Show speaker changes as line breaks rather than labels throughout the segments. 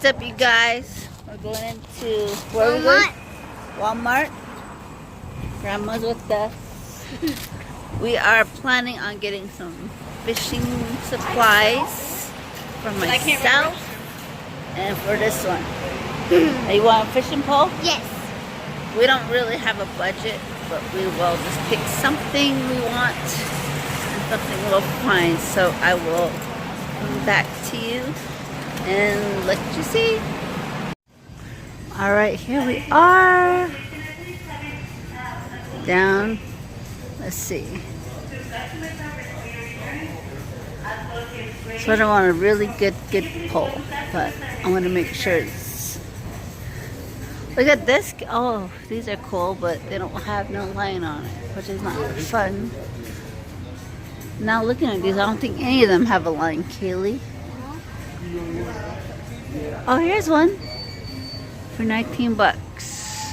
what's up, you guys? We're going into where we going? Walmart. Grandma's with us. We are planning on getting some fishing supplies for myself and for this one. Hey, you want a fishing pole?
Yes.
We don't really have a budget, but we will just pick something we want and something we'll find. So I will come back to you and let you see. All right, here we are. Down. Let's see. So I don't want a really good pole, but I want to make sure it's... Look at this. Oh, these are cool, but they don't have no line on it, which is not fun. Now looking at these, I don't think any of them have a line, Kaylee. Oh, here's one for 19 bucks.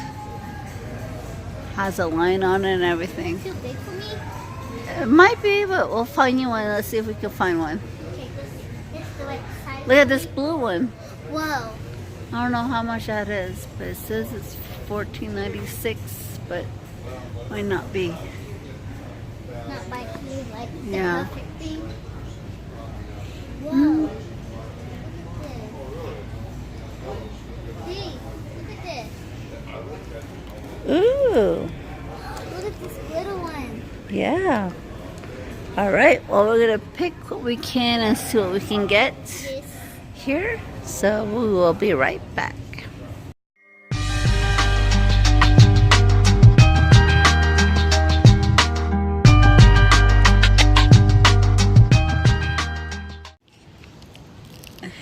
Has a line on it and everything.
Too big for me?
It might be, but we'll find you one. Let's see if we can find one.
Okay, this the right size.
Look at this blue one.
Whoa.
I don't know how much that is, but it says it's $14.96, but might not be.
Not by you, like the
Yeah.
perfect thing. Whoa. See, look at this.
Ooh,
Look at this little one.
yeah. All right, well, we're gonna pick what we can and see what we can get
This.
here. So we will be right back.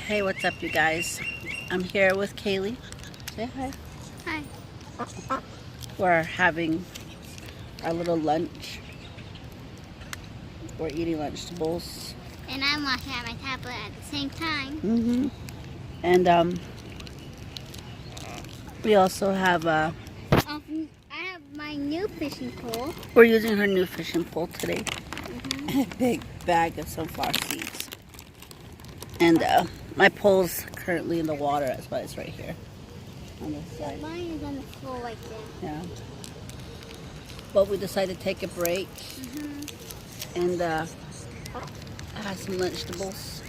Hey, what's up, you guys? I'm here with Kaylee. Say hi.
Hi.
We're having our little lunch. We're eating vegetables.
And I'm watching at my tablet at the same time.
Mm-hmm. And we also have
I have my new fishing pole.
we're using her new fishing pole today. And a big bag of sunflower seeds. And my pole's currently in the water. That's why it's right here on this side.
Mine is on the floor right there.
Yeah. But we decided to take a break and have some vegetables.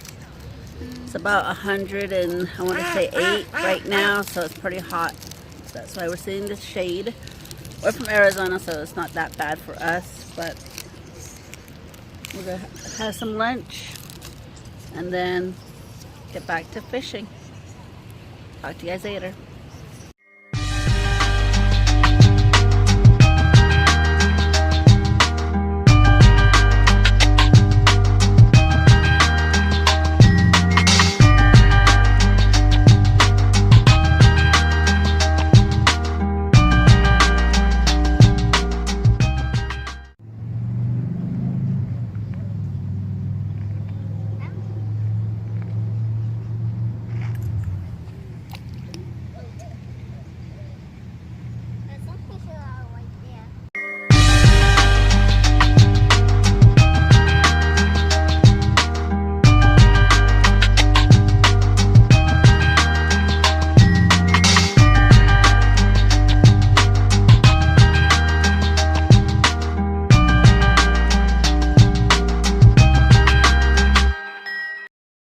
It's about 100 and I want to say 8 right now, so it's pretty hot. So that's why we're sitting in the shade. We're from Arizona, so it's not that bad for us, but we're gonna have some lunch and then get back to fishing. Talk to you guys later.